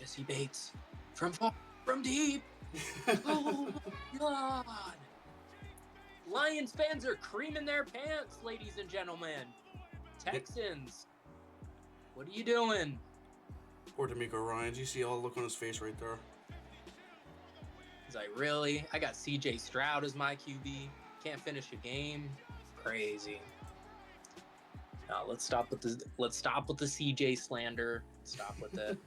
Jesse Bates from far, from deep. Oh my God. Lions fans are creaming their pants, ladies and gentlemen. Texans, what are you doing? Poor D'Amico Ryans. You see all the look on his face right there. He's like, really? I got CJ Stroud as my QB. Can't finish a game. Crazy. No, let's stop with the CJ slander. Stop with it.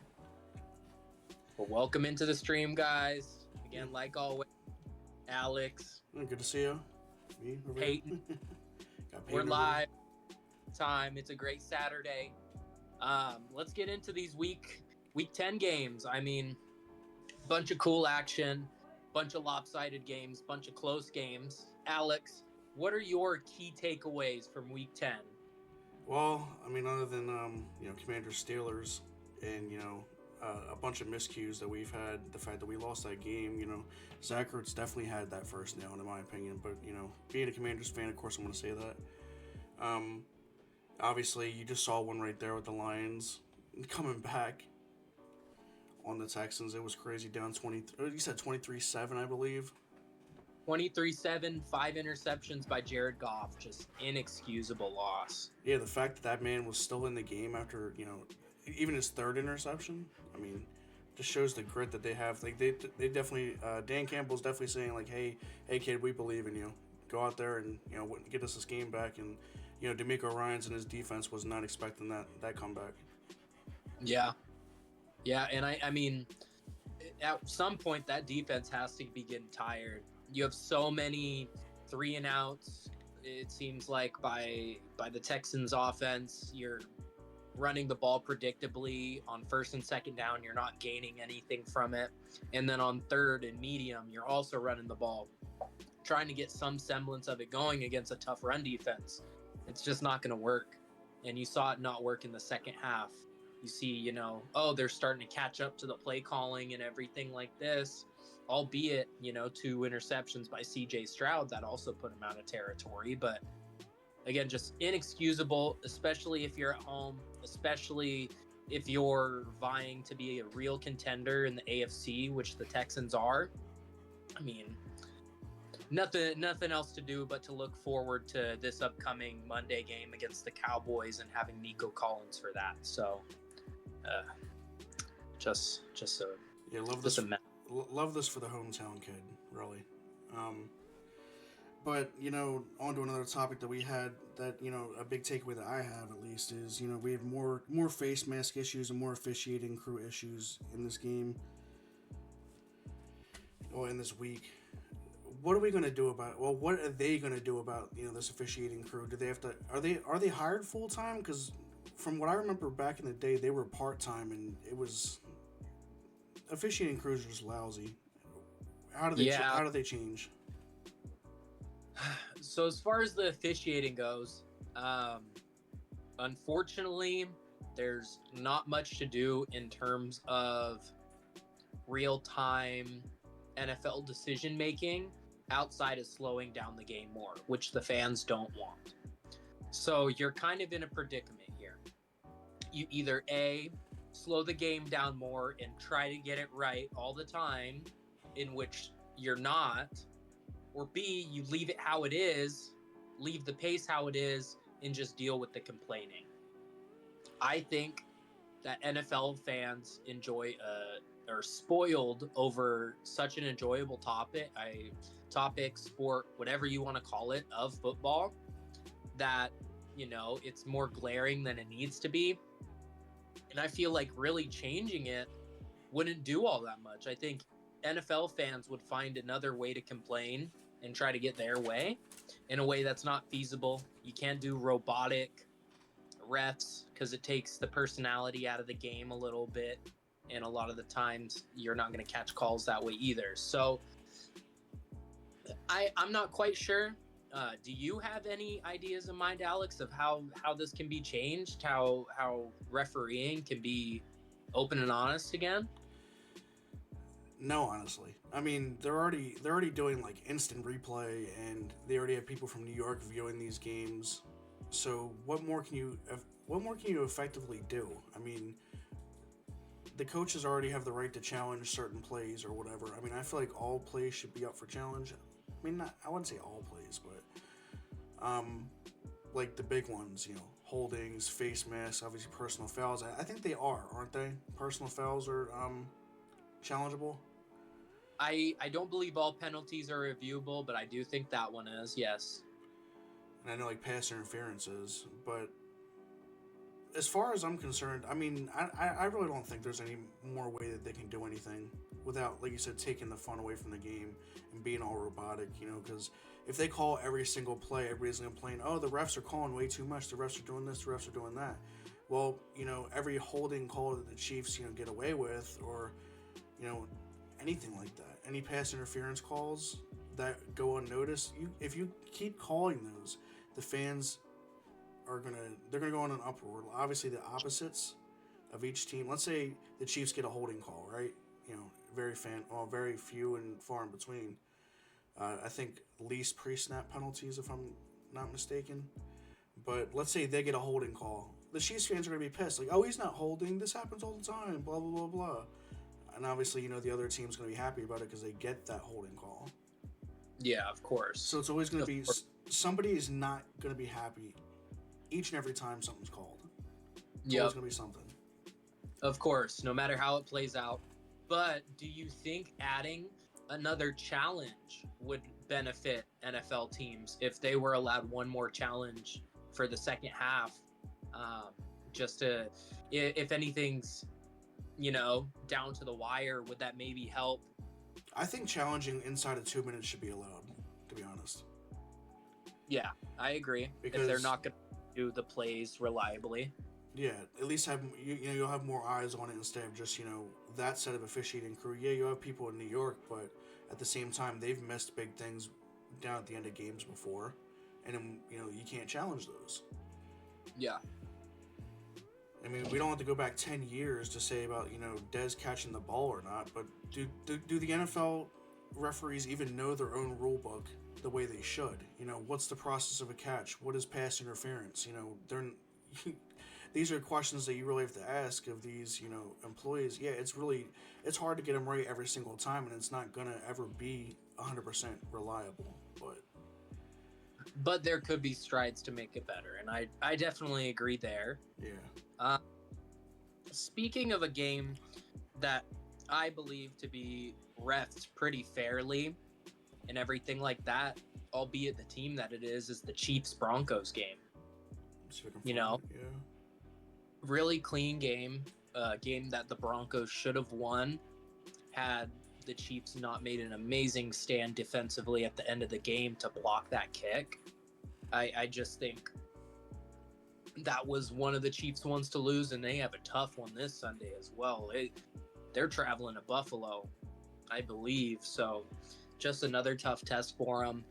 Well, welcome into the stream, guys. Again, like always, Alex, Good to see you. Me over Peyton. here. Got Peyton We're over live. Time. It's a great Saturday. Let's get into these week 10 games. I mean, bunch of cool action, bunch of lopsided games, bunch of close games. Alex, what are your key takeaways from week 10? Well, I mean, other than Commanders Steelers and a bunch of miscues that we've had, the fact that we lost that game, Zach Ertz definitely had that first down in my opinion. But being a Commanders fan, of course, I'm going to say that. Obviously, you just saw one right there with the Lions coming back on the Texans. It was crazy, down 20. You said 23-7, I believe. 23-7, 5 interceptions by Jared Goff. Just inexcusable loss. Yeah, the fact that man was still in the game after, even his third interception, I mean, just shows the grit that they have. Like, they definitely, Dan Campbell's definitely saying, like, hey, kid, we believe in you. Go out there and, get us this game back. And, D'Amico Ryans and his defense was not expecting that comeback. Yeah. Yeah, and I mean, at some point, that defense has to be getting tired. You have so many 3-and-outs. It seems like by the Texans offense, you're running the ball predictably on first and second down. You're not gaining anything from it. And then on third and medium, you're also running the ball, trying to get some semblance of it going against a tough run defense. It's just not going to work. And you saw it not work in the second half. You see, they're starting to catch up to the play calling and everything like this, albeit, 2 interceptions by CJ Stroud that also put him out of territory. But again, just inexcusable, especially if you're at home, especially if you're vying to be a real contender in the AFC, which the Texans are. I mean, nothing else to do but to look forward to this upcoming Monday game against the Cowboys and having Nico Collins for that. So, just a yeah, love this for the hometown kid, really. But on to another topic that we had, that a big takeaway that I have at least is we have more face mask issues and more officiating crew issues in this game. Or in this week. What are we going to do about? Well, what are they going to do about this officiating crew? Do they have to? Are they hired full time? Because from what I remember back in the day, they were part time, and it was officiating crews are just lousy. How do they change? So as far as the officiating goes, unfortunately, there's not much to do in terms of real-time NFL decision making outside of slowing down the game more, which the fans don't want. So you're kind of in a predicament here. You either A, slow the game down more and try to get it right all the time, in which you're not, or B, you leave it how it is, leave the pace how it is, and just deal with the complaining. I think that NFL fans are spoiled over such an enjoyable topic, sport, whatever you want to call it, of football, that, it's more glaring than it needs to be. And I feel like really changing it wouldn't do all that much. I think NFL fans would find another way to complain and try to get their way in a way that's not feasible. You can't do robotic refs because it takes the personality out of the game a little bit. And a lot of the times you're not going to catch calls that way either. So I'm not quite sure. Do you have any ideas in mind, Alex, of how this can be changed? How refereeing can be open and honest again? No, honestly. I mean, they're already doing like instant replay, and they already have people from New York viewing these games. So what more can you effectively do? I mean, the coaches already have the right to challenge certain plays or whatever. I mean, I feel like all plays should be up for challenge. I mean, I wouldn't say all plays, but like the big ones, holdings, face masks, obviously personal fouls. I think they are, aren't they? Personal fouls are challengeable. I don't believe all penalties are reviewable, but I do think that one is, yes. And I know like pass interference is, but as far as I'm concerned, I mean, I really don't think there's any more way that they can do anything without, like you said, taking the fun away from the game and being all robotic, because if they call every single play, everybody's going to complain, oh, the refs are calling way too much, the refs are doing this, the refs are doing that. Well, every holding call that the Chiefs, get away with, or, anything like that, any pass interference calls that go unnoticed, if you keep calling those, the fans they're gonna go on an uproar. Obviously, the opposites of each team. Let's say the Chiefs get a holding call, right? Very few and far in between. I think least pre-snap penalties, if I'm not mistaken. But let's say they get a holding call. The Chiefs fans are gonna be pissed, like, oh, he's not holding. This happens all the time. Blah blah blah blah. And obviously, the other team's gonna be happy about it because they get that holding call. Yeah, of course. So it's always gonna be somebody is not gonna be happy each and every time something's called. It's always going to be something. Of course, no matter how it plays out. But do you think adding another challenge would benefit NFL teams if they were allowed one more challenge for the second half? Just to, if anything's, down to the wire, would that maybe help? I think challenging inside of 2 minutes should be allowed, to be honest. Yeah, I agree. Because if they're not going to do the plays reliably. Yeah, at least have you'll have more eyes on it instead of just that set of officiating crew. Yeah, you have people in New York, but at the same time they've missed big things down at the end of games before, and you can't challenge those. Yeah. I mean, we don't have to go back 10 years to say about Dez catching the ball or not, but do the NFL referees even know their own rule book the way they should? What's the process of a catch? What is pass interference? These are questions that you really have to ask of these, employees. Yeah, it's hard to get them right every single time, and it's not gonna ever be 100% reliable. But there could be strides to make it better, and I definitely agree there. Yeah. Speaking of a game that I believe to be refed pretty fairly and everything like that, albeit the team that it is the Chiefs-Broncos game. Yeah. Really clean game, game that the Broncos should have won had the Chiefs not made an amazing stand defensively at the end of the game to block that kick. I just think that was one of the Chiefs' ones to lose, and they have a tough one this Sunday as well. They're traveling to Buffalo, I believe, so just another tough test for them.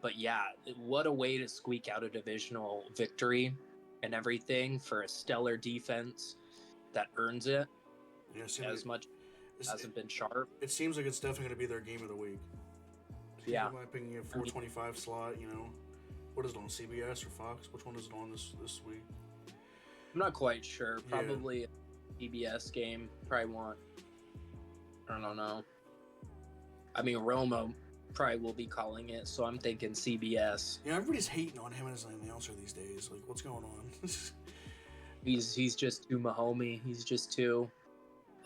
But yeah, what a way to squeak out a divisional victory and everything for a stellar defense that earns it. Yeah, as much hasn't been sharp. It seems like it's definitely going to be their game of the week. Yeah. In my opinion, 425 slot, what is it on, CBS or Fox? Which one is it on this week? I'm not quite sure. Probably a CBS game. Probably won't. I don't know. I mean, Romo probably will be calling it, so I'm thinking CBS. Yeah, everybody's hating on him as an announcer these days. Like, what's going on? He's just too Mahomey. He's just too.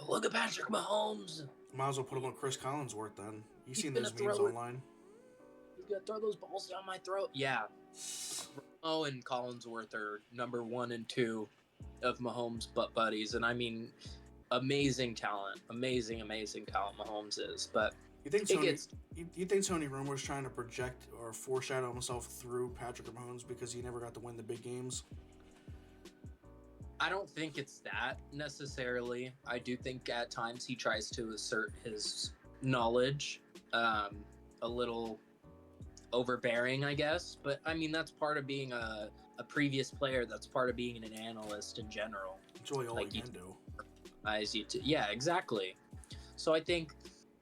Look at Patrick Mahomes. Might as well put him on Chris Collinsworth then. You seen those memes online? He's gonna throw those balls down my throat. Yeah. Romo and Collinsworth are number 1 and 2 of Mahomes' butt buddies, and I mean, amazing talent, amazing talent Mahomes is. But you think Tony Romo's trying to project or foreshadow himself through Patrick Mahomes because he never got to win the big games? I don't think it's that necessarily. I do think at times he tries to assert his knowledge, a little overbearing, I guess. But I mean, that's part of being a previous player. That's part of being an analyst in general. It's really all you can do. Yeah, exactly. So I think,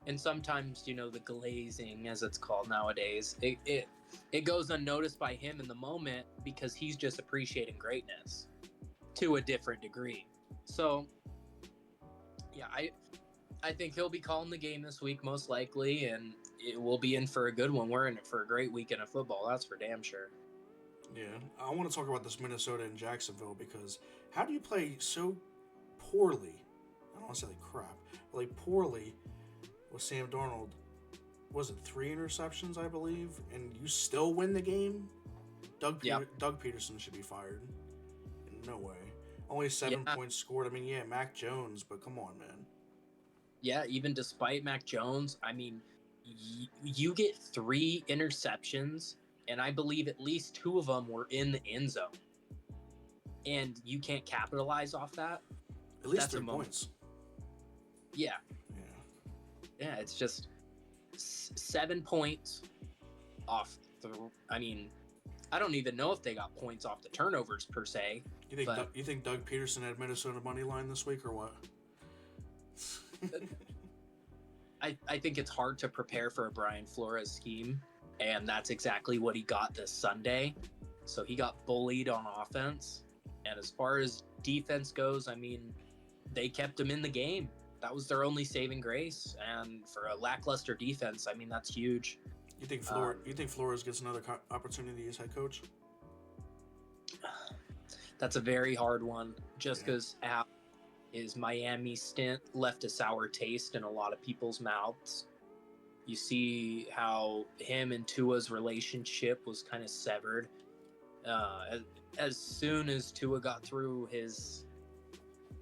and sometimes, the glazing, as it's called nowadays, it goes unnoticed by him in the moment because he's just appreciating greatness to a different degree. So Yeah, I think he'll be calling the game this week most likely, and it will be in for a good one. We're in it for a great weekend of football. That's for damn sure. Yeah, I want to talk about this Minnesota and Jacksonville because how do you play so poorly? I don't want to say like crap, but like poorly with Sam Darnold. Was it 3 interceptions, I believe, and you still win the game? Doug Peterson should be fired. No way. Only 7 points scored. I mean, yeah, Mac Jones, but come on, man. Yeah, even despite Mac Jones, I mean, you get 3 interceptions, and I believe at least 2 of them were in the end zone, and you can't capitalize off that. At least 3 points. Yeah. Yeah, it's just 7 points off the. I mean, I don't even know if they got points off the turnovers per se. You think Doug Peterson had Minnesota money line this week or what? I think it's hard to prepare for a Brian Flores scheme, and that's exactly what he got this Sunday. So he got bullied on offense, and as far as defense goes, I mean, they kept him in the game. That was their only saving grace, and for a lackluster defense, I mean, that's huge. You think Flores gets another opportunity as head coach? That's a very hard one, just because his Miami stint left a sour taste in a lot of people's mouths. You see how him and Tua's relationship was kind of severed. As soon as Tua got through his,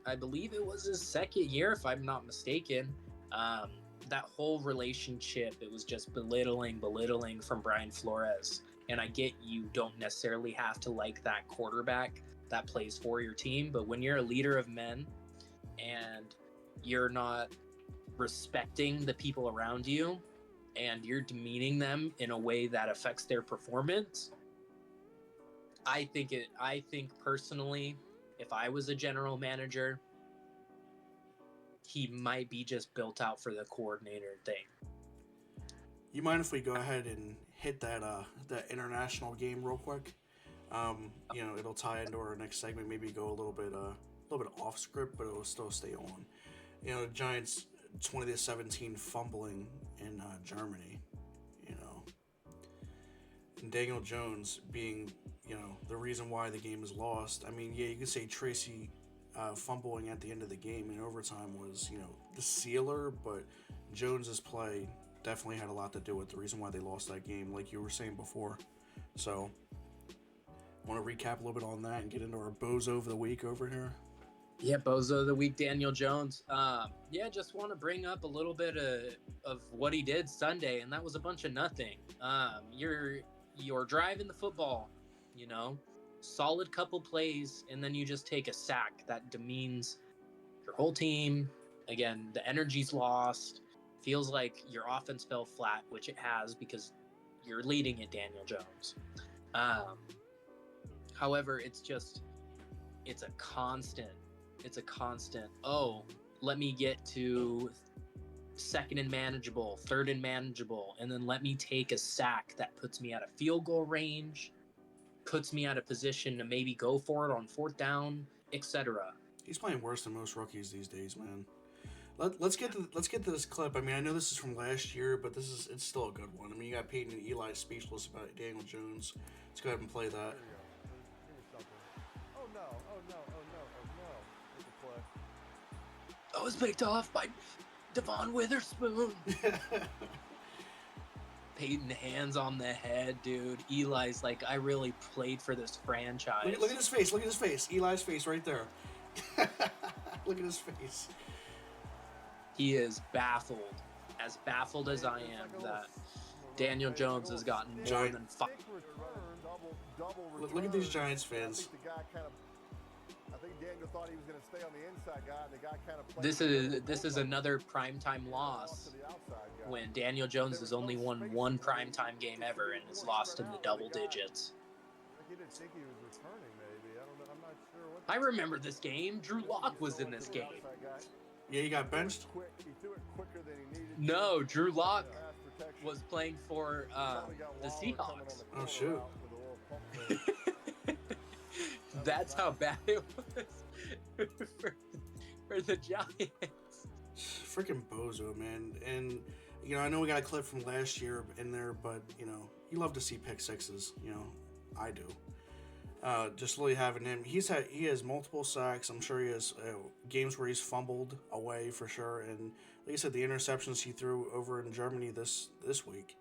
I believe it was his second year, if I'm not mistaken, that whole relationship, it was just belittling from Brian Flores. And I get you don't necessarily have to like that quarterback that plays for your team, but when you're a leader of men and you're not respecting the people around you and you're demeaning them in a way that affects their performance, I think personally, if I was a general manager, he might be just built out for the coordinator thing. You mind if we go ahead and hit that international game real quick? It'll tie into our next segment. Maybe go a little bit off script, but it'll still stay on. The Giants 20-17 fumbling in Germany. And Daniel Jones being the reason why the game is lost. I mean, yeah, you could say Tracy fumbling at the end of the game in overtime was the sealer, but Jones's play definitely had a lot to do with the reason why they lost that game, like you were saying before. So, want to recap a little bit on that and get into our bozo of the week over here? Yeah, bozo of the week, Daniel Jones. Just want to bring up a little bit of what he did Sunday, and that was a bunch of nothing. You're driving the football, solid couple plays, and then you just take a sack that demeans your whole team. Again, the energy's lost. Feels like your offense fell flat, which it has because you're leading it, Daniel Jones. However, it's a constant. Oh, let me get to second and manageable, third and manageable, and then let me take a sack that puts me at a field goal range, puts me at a position to maybe go for it on fourth down, etc. He's playing worse than most rookies these days, man. Let's get to this clip. I mean, I know this is from last year, but it's still a good one. I mean, you got Peyton and Eli speechless about Daniel Jones. Let's go ahead and play that. There you go. Give me something. Oh no. It's a play. I was picked off by Devon Witherspoon. Peyton hands on the head, dude. Eli's like, I really played for this franchise. Look at his face. Eli's face right there. Look at his face. He is baffled as I am, that Daniel Jones has gotten more than 5. Look at these Giants fans. I think Daniel thought he was going to stay on the inside guy, and the guy kind of This is another primetime loss when Daniel Jones has only won one primetime game ever and is lost in the double digits. He didn't think he was returning, maybe. I don't know. I'm not sure what. I remember this game. Drew Lock was in this game. Yeah, he got benched? He threw it quicker than he needed. No, Drew Lock was playing for the Seahawks. Oh, shoot. That's how bad it was for the Giants. Freaking bozo, man. And I know we got a clip from last year in there, but you love to see pick sixes. I do. Just literally having him, he has multiple sacks. I'm sure he has games where he's fumbled away for sure. And like I said, the interceptions he threw over in Germany this week,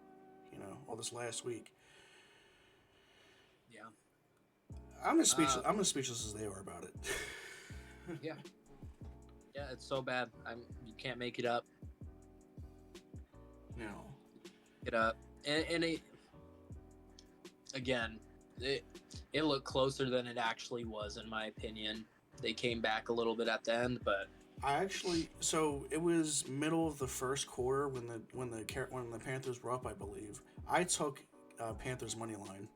or this last week. Yeah. I'm as speechless. I'm as speechless as they are about it. Yeah. Yeah, it's so bad. You can't make it up. No. It up, and it again, it looked closer than it actually was, in my opinion. They came back a little bit at the end, but So it was middle of the first quarter when the Panthers were up, I believe. I took Panthers money line.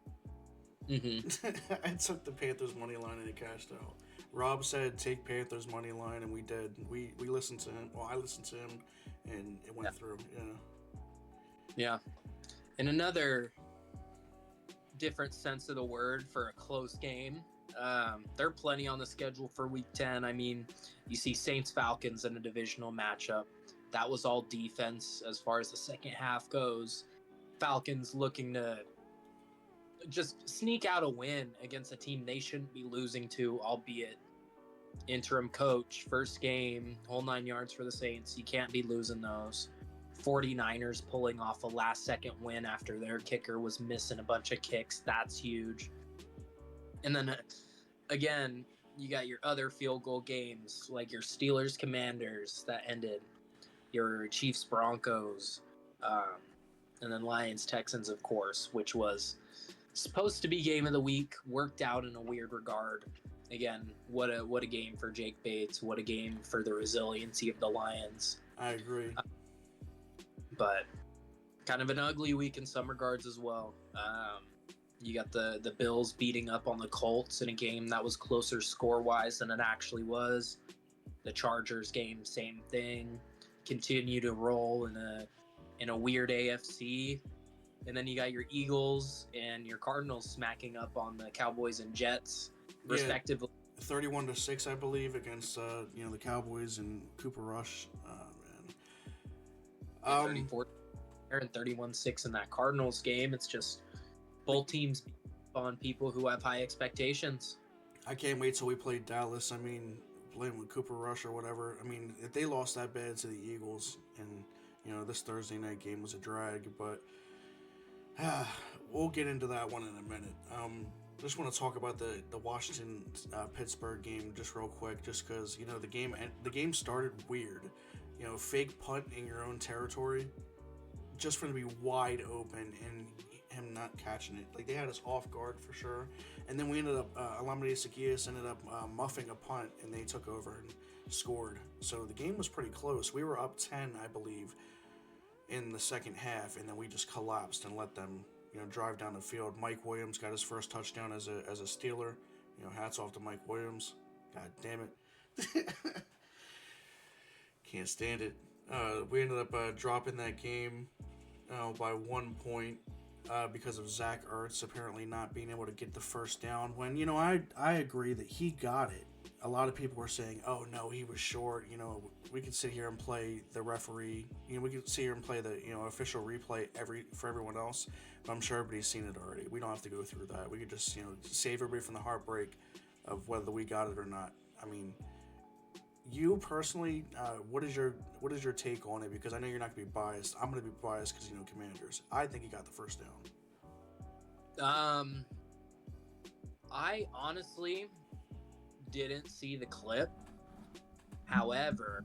Mm-hmm. I took the Panthers money line and it cashed out. Rob said take Panthers money line, and we did. We listened to him. Well, I listened to him, and it went through. Yeah. And another different sense of the word for a close game. There are plenty on the schedule for Week 10. I mean, you see Saints Falcons in a divisional matchup. That was all defense as far as the second half goes. Falcons looking to just sneak out a win against a team they shouldn't be losing to, albeit interim coach, first game, whole 9 yards for the Saints. You can't be losing those. 49ers pulling off a last-second win after their kicker was missing a bunch of kicks. That's huge. And then, again, you got your other field goal games, like your Steelers-Commanders that ended, your Chiefs-Broncos, and then Lions-Texans, of course, which was supposed to be game of the week, worked out in a weird regard. Again, what a game for Jake Bates. What a game for the resiliency of the Lions. I agree. But kind of an ugly week in some regards as well. You got the Bills beating up on the Colts in a game that was closer score-wise than it actually was. The Chargers game, same thing. Continue to roll in a weird AFC. And then you got your Eagles and your Cardinals smacking up on the Cowboys and Jets, respectively. 31-6, I believe, against the Cowboys and Cooper Rush. Man. 34 and 31-6 in that Cardinals game. It's just both teams on people who have high expectations. I can't wait till we play Dallas. I mean, playing with Cooper Rush or whatever. I mean, if they lost that bad to the Eagles, and this Thursday night game was a drag, but we'll get into that one in a minute. Just want to talk about the Washington Pittsburgh game just real quick, just because the game started weird. Fake punt in your own territory, just for it to be wide open and him not catching it. Like, they had us off guard for sure. And then we ended up, Alameda Zaccheaus ended up muffing a punt, and they took over and scored. So the game was pretty close. We were up 10, I believe, in the second half, and then we just collapsed and let them, drive down the field. Mike Williams got his first touchdown as a Steeler. Hats off to Mike Williams. God damn it. Can't stand it. We ended up dropping that game by 1 point because of Zach Ertz apparently not being able to get the first down. When, I agree that he got it. A lot of people were saying, oh, no, he was short. We could sit here and play the referee. We could sit here and play the, official replay for everyone else. But I'm sure everybody's seen it already. We don't have to go through that. We could just, save everybody from the heartbreak of whether we got it or not. I mean, you personally, what is your take on it? Because I know you're not going to be biased. I'm going to be biased because, Commanders. I think he got the first down. I honestly didn't see the clip. However,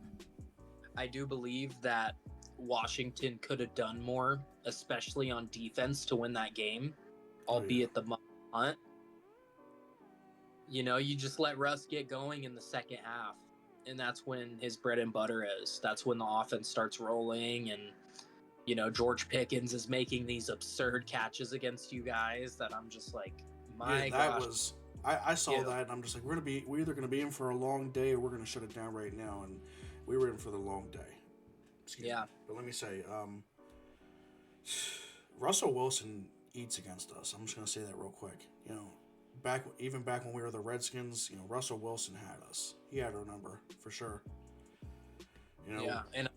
I do believe that Washington could have done more, especially on defense, to win that game, albeit the punt. You just let Russ get going in the second half, and that's when his bread and butter is. That's when the offense starts rolling, and George Pickens is making these absurd catches against you guys that I'm just like, my gosh. I saw that, and I'm just like, we're either gonna be in for a long day or we're gonna shut it down right now, and we were in for the long day. Excuse me. But let me say, Russell Wilson eats against us. I'm just gonna say that real quick. Back when we were the Redskins, Russell Wilson had us. He had our number for sure. You know, Yeah, and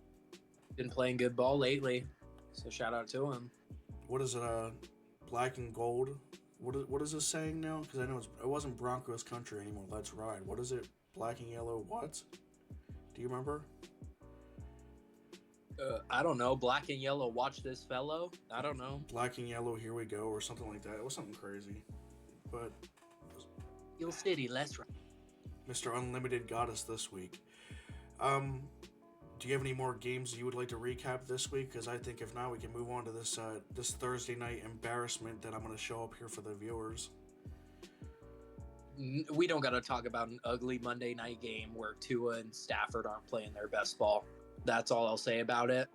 been playing good ball lately, so shout out to him. what is it? Black and gold. What is this saying now? Because I know it wasn't Broncos country anymore. Let's ride. What is it? Black and yellow. What? Do you remember? I don't know. Black and yellow. Watch this fellow. I don't know. Black and yellow. Here we go, or something like that. It was something crazy, but Steel City. Let's ride. Mr. Unlimited got us this week. Do you have any more games you would like to recap this week? Because I think if not, we can move on to this this Thursday night embarrassment that I'm going to show up here for the viewers. We don't got to talk about an ugly Monday night game where Tua and Stafford aren't playing their best ball. That's all I'll say about it.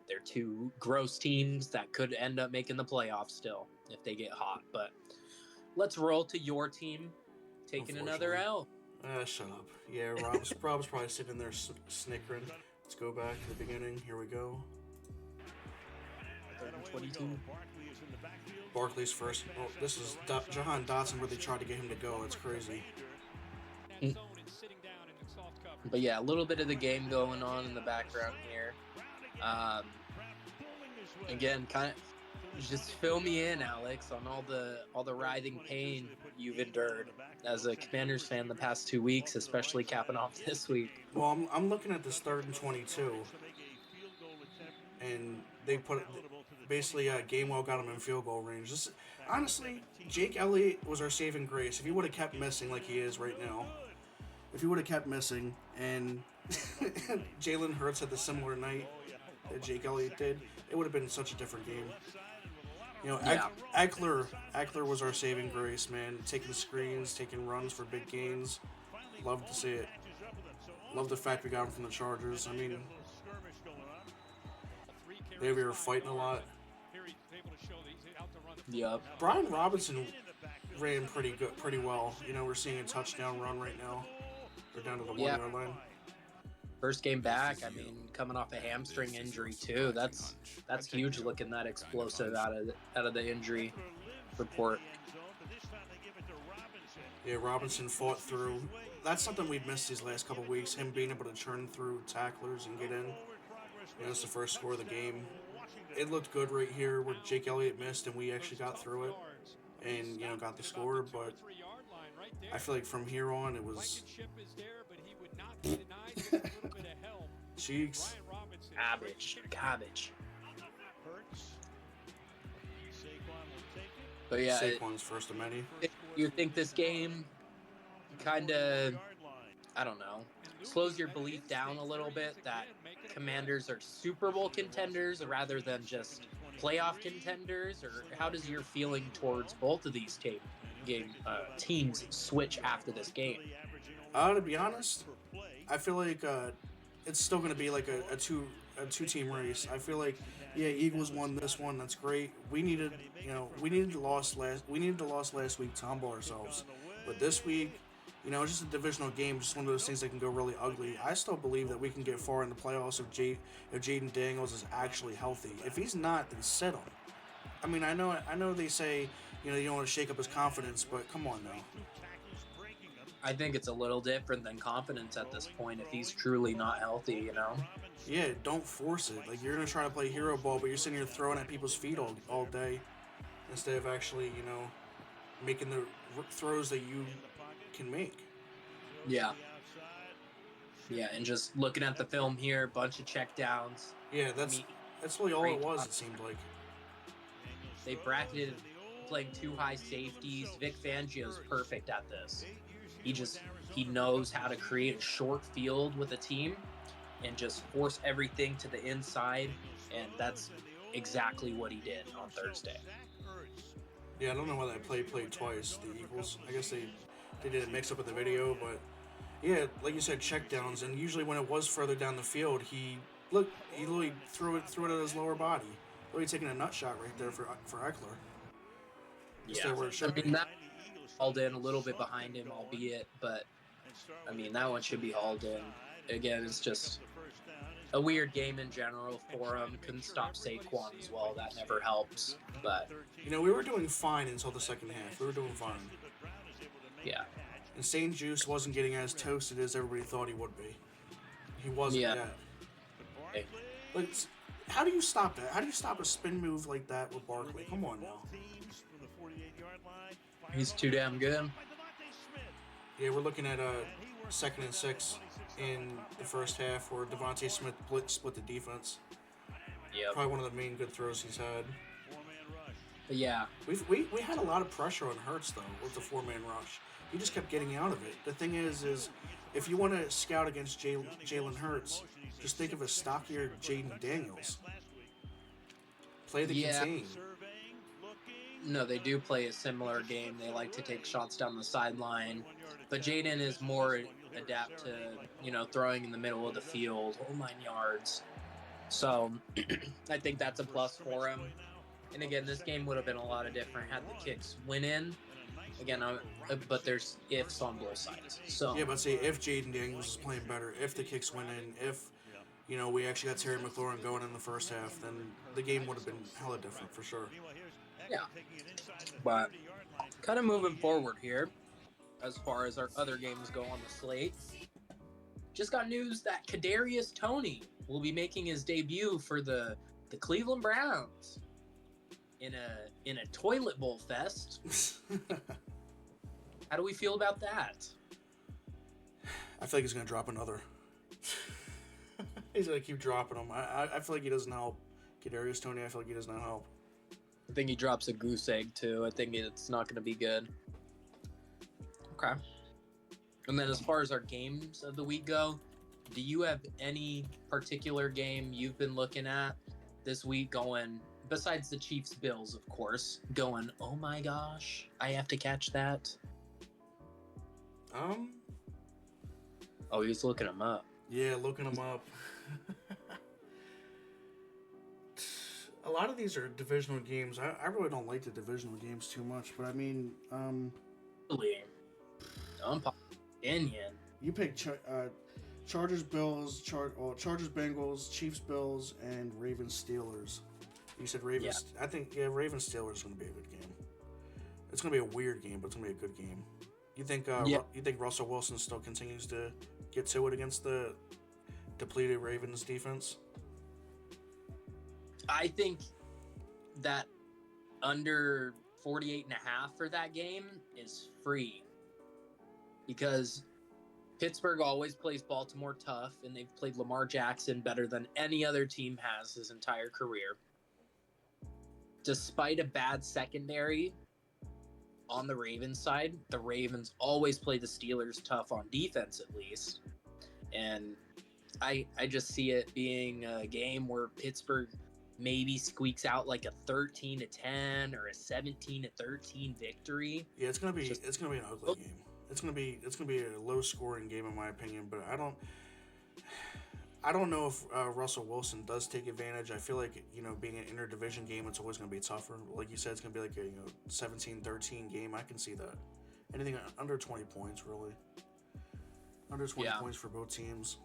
They're two gross teams that could end up making the playoffs still if they get hot. But let's roll to your team taking another L. Shut up. Yeah, Rob's probably sitting there snickering. Let's go back to the beginning. Here we go. 22. Barkley's first. Oh, this is Jahan Dotson where they tried to get him to go. It's crazy. But yeah, a little bit of the game going on in the background here. Again, kind of just fill me in, Alex, on all the writhing pain you've endured as a Commanders fan the past 2 weeks, especially capping off this week. Well, I'm looking at this 3rd and 22, and they put basically Gainwell got him in field goal range. Honestly, Jake Elliott was our saving grace. If he would have kept missing like he is right now, if he would have kept missing, and Jalen Hurts had the similar night that Jake Elliott did, it would have been such a different game. You know, Yeah. Eckler was our saving grace, man. Taking screens, taking runs for big gains. Love to see it. Love the fact we got him from the Chargers. I mean, they were fighting a lot. Yep. Brian Robinson ran pretty well. You know, we're seeing a touchdown run right now. We're down to the 1 yard line. First game back, I mean, coming off a hamstring injury too. That's huge looking that explosive out of the injury report. Yeah, Robinson fought through. That's something we've missed these last couple weeks, him being able to churn through tacklers and get in. You know, it's the first score of the game. It looked good right here where Jake Elliott missed and we actually got through it and, you know, got the score, but I feel like from here on it was cheeks. Garbage. But yeah, Saquon's first of many. you think this game kind of, I don't know, slows your belief down a little bit that Commanders are Super Bowl contenders rather than just playoff contenders? Or how does your feeling towards both of these teams switch after this game? To be honest, I feel like it's still going to be like a two-team race. I feel like, yeah, Eagles won this one. That's great. We needed the loss last week to humble ourselves. But this week, you know, it's just a divisional game, just one of those things that can go really ugly. I still believe that we can get far in the playoffs if Jaden Daniels is actually healthy. If he's not, then sit him. I mean, I know they say, you know, you don't want to shake up his confidence, but come on now. I think it's a little different than confidence at this point if he's truly not healthy, you know? Yeah, don't force it. Like, you're going to try to play hero ball, but you're sitting here throwing at people's feet all day instead of actually, you know, making the throws that you can make. Yeah. Yeah, and just looking at the film here, bunch of checkdowns. Yeah, that's really all it was, it seemed like. They bracketed playing two high safeties. Vic Fangio's perfect at this. He knows how to create a short field with a team and just force everything to the inside, and that's exactly what he did on Thursday. Yeah, I don't know why that play played twice, the Eagles. I guess they didn't mix up with the video, but yeah, like you said, checkdowns, and usually when it was further down the field, he literally threw it at his lower body. Literally taking a nut shot right there for Eckler. Yeah, I mean, that hauled in a little bit behind him, albeit, but I mean, that one should be hauled in. Again, it's just a weird game in general for him. Couldn't stop Saquon as well. That never helps. But you know, we were doing fine until the second half. We were doing fine. Yeah. And St. Juice wasn't getting as toasted as everybody thought he would be. He wasn't yet. Like, how do you stop that? How do you stop a spin move like that with Barkley? Come on now. He's too damn good. Yeah, we're looking at a 2nd and 6 in the first half where Devontae Smith split the defense. Yeah. Probably one of the main good throws he's had. But yeah. We had a lot of pressure on Hurts, though, with the 4-man rush. He just kept getting out of it. The thing is if you want to scout against Jalen Hurts, just think of a stockier Jaden Daniels. Play the contain. No, they do play a similar game. They like to take shots down the sideline. But Jaden is more adept to, throwing in the middle of the field, 9 yards. So I think that's a plus for him. And again, this game would have been a lot of different had the kicks went in. Again, but there's ifs on both sides. So yeah, but say if Jaden Daniels is playing better, if the kicks went in, if we actually got Terry McLaurin going in the first half, then the game would have been hella different for sure. Yeah, but kind of moving forward here, as far as our other games go on the slate, just got news that Kadarius Toney will be making his debut for the Cleveland Browns in a toilet bowl fest. How do we feel about that? I feel like he's gonna drop another. He's gonna keep dropping them. I feel like he doesn't help. Kadarius Toney, I feel like he does not help. I think he drops a goose egg too. I think it's not going to be good. Okay. And then as far as our games of the week go, do you have any particular game you've been looking at this week going, besides the Chiefs Bills, of course, going, oh my gosh, I have to catch that? Oh, he was looking them up. Yeah, looking them up. A lot of these are divisional games. I really don't like the divisional games too much, but I mean, Really? Opinion. You pick Chargers, Bills, Chargers, Bengals, Chiefs, Bills, and Ravens, Steelers. You said Ravens. Yeah. I think Ravens, Steelers is going to be a good game. It's going to be a weird game, but it's going to be a good game. You think? You think Russell Wilson still continues to get to it against the depleted Ravens defense? I think that under 48.5 for that game is free because Pittsburgh always plays Baltimore tough, and they've played Lamar Jackson better than any other team has his entire career. Despite a bad secondary on the Ravens side, the Ravens always play the Steelers tough on defense at least. And I just see it being a game where Pittsburgh maybe squeaks out like a 13-10 or a 17-13 victory. Yeah, it's gonna be an ugly game. It's gonna be a low scoring game in my opinion. But I don't know if Russell Wilson does take advantage. I feel like being an interdivision game, it's always gonna be tougher. Like you said, it's gonna be like a 17-13 game. I can see that. Anything under 20 points, really. Under 20 points for both teams.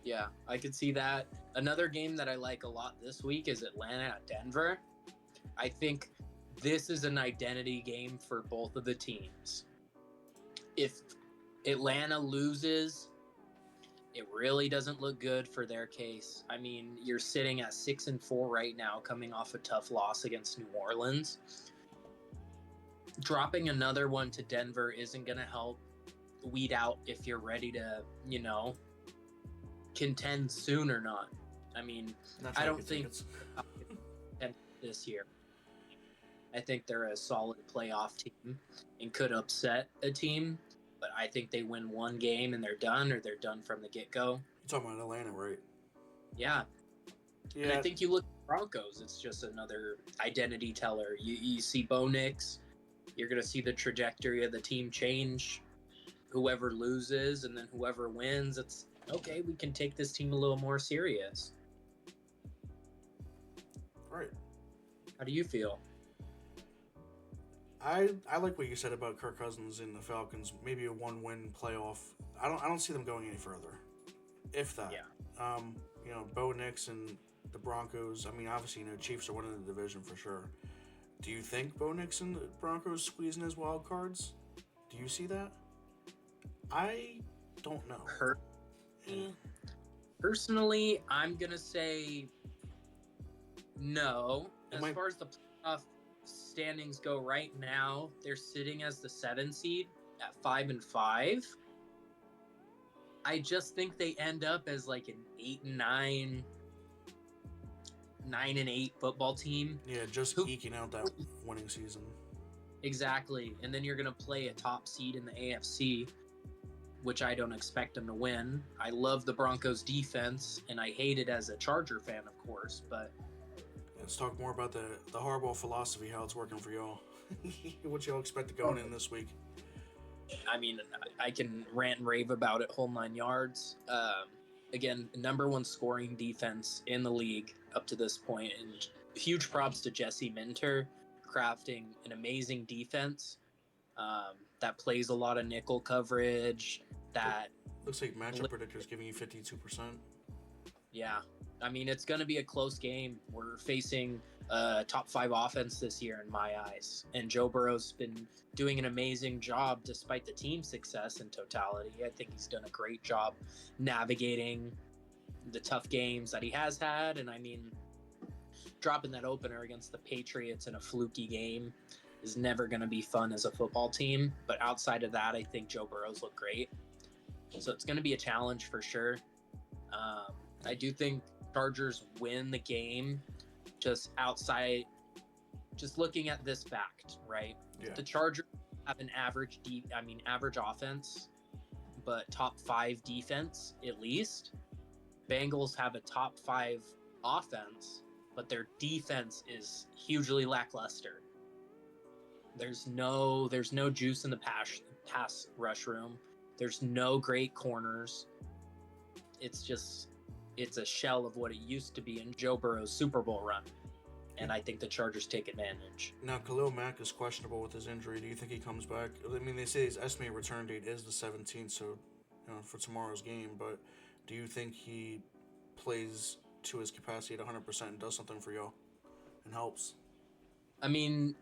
Yeah, I could see that. Another game that I like a lot this week is Atlanta at Denver. I think this is an identity game for both of the teams. If Atlanta loses, it really doesn't look good for their case. I mean, you're sitting at 6-4 right now, coming off a tough loss against New Orleans. Dropping another one to Denver isn't going to help weed out if you're ready to, contend soon or not. I mean, I don't think this year. I think they're a solid playoff team and could upset a team, but I think they win one game and they're done, or they're done from the get-go. You're talking about Atlanta, right? Yeah. And I think you look at Broncos, it's just another identity teller. You see Bo Nix, you're going to see the trajectory of the team change. Whoever loses and then whoever wins, it's okay, we can take this team a little more serious. Right. How do you feel? I like what you said about Kirk Cousins and the Falcons. Maybe a 1-win playoff. I don't see them going any further, if that. Yeah. Bo Nix and the Broncos. I mean, obviously, Chiefs are winning the division for sure. Do you think Bo Nix and the Broncos squeezing his wild cards? Do you see that? I don't know. Personally, I'm going to say no. As far as the playoff standings go right now, they're sitting as the 7 seed at 5-5. I just think they end up as like an 8-9, 9-8 football team. Yeah, just eking out that winning season. Exactly. And then you're going to play a top seed in the AFC, which I don't expect them to win. I love the Broncos defense, and I hate it as a Charger fan, of course, but... Let's talk more about the Harbaugh philosophy, how it's working for y'all. What y'all expect going in this week? I mean, I can rant and rave about it whole 9 yards. Again, number 1 scoring defense in the league up to this point, and huge props to Jesse Minter crafting an amazing defense that plays a lot of nickel coverage. That looks like matchup predictors giving you 52%. Yeah, I mean, it's going to be a close game. We're facing a top 5 offense this year in my eyes, and Joe Burrow's been doing an amazing job despite the team success in totality. I think he's done a great job navigating the tough games that he has had, and I mean, dropping that opener against the Patriots in a fluky game is never going to be fun as a football team, but outside of that, I think Joe Burrow's looked great. So it's going to be a challenge for sure. I do think Chargers win the game just looking at this fact, right? Yeah. The Chargers have an average offense, but top 5 defense at least. Bengals have a top 5 offense, but their defense is hugely lackluster. There's no juice in the pass rush room. There's no great corners. It's a shell of what it used to be in Joe Burrow's Super Bowl run. And I think the Chargers take advantage. Now, Khalil Mack is questionable with his injury. Do you think he comes back? I mean, they say his estimated return date is the 17th, so for tomorrow's game. But do you think he plays to his capacity at 100% and does something for y'all and helps? I mean,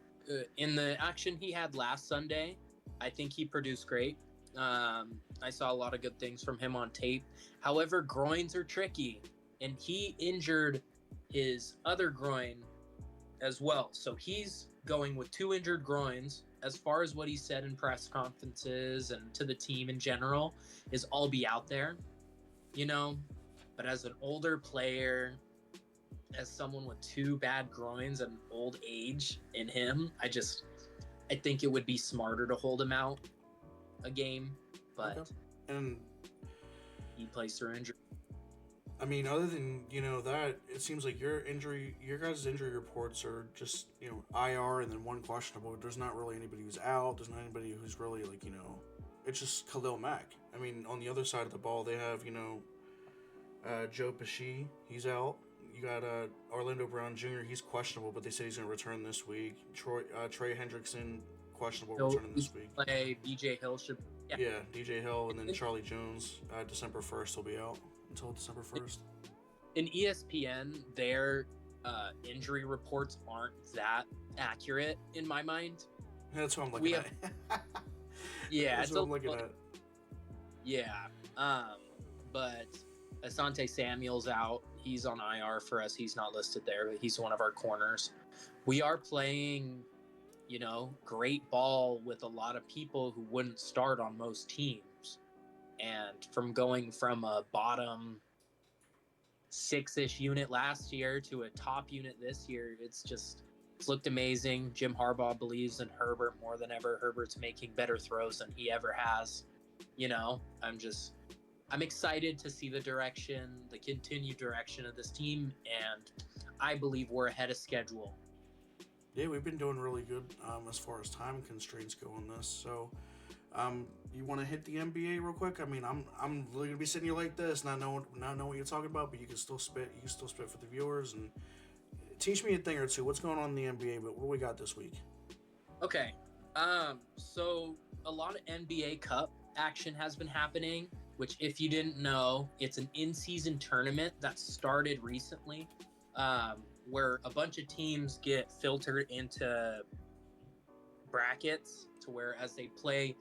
in the action he had last Sunday, I think he produced great. I saw a lot of good things from him on tape. However, groins are tricky, and he injured his other groin as well. So he's going with 2 injured groins. As far as what he said in press conferences and to the team in general is I'll be out there, But as an older player, as someone with 2 bad groins and old age in him, I think it would be smarter to hold him out a game, but okay. And he plays through injury. I mean, other than that, it seems like your guys' injury reports are just IR and then 1 questionable. There's not really anybody who's out. There's not anybody who's really it's just Khalil Mack. I mean, on the other side of the ball, they have Joe Pesci, he's out. You got Orlando Brown Jr., he's questionable, but they say he's going to return this week. Trey Hendrickson, questionable, returning this week. DJ Hill should. Yeah, DJ Hill, and then Charlie Jones, December 1st will be out until December 1st. In ESPN, their injury reports aren't that accurate in my mind. That's what I'm looking at. Yeah, that's what I'm looking at. Yeah, but Asante Samuel's out. He's on IR for us. He's not listed there, but he's one of our corners. We are playing, great ball with a lot of people who wouldn't start on most teams. And from going from a bottom 6-ish unit last year to a top unit this year, it's looked amazing. Jim Harbaugh believes in Herbert more than ever. Herbert's making better throws than he ever has. I'm excited to see the continued direction of this team, and I believe we're ahead of schedule. Yeah, we've been doing really good as far as time constraints go on this. So, you want to hit the NBA real quick? I mean, I'm really gonna be sitting here like this, not know what you're talking about, but you can still spit. You can still spit for the viewers and teach me a thing or two. What's going on in the NBA? But what do we got this week? Okay, so a lot of NBA Cup action has been happening, which, if you didn't know, it's an in-season tournament that started recently, where a bunch of teams get filtered into brackets to where as they play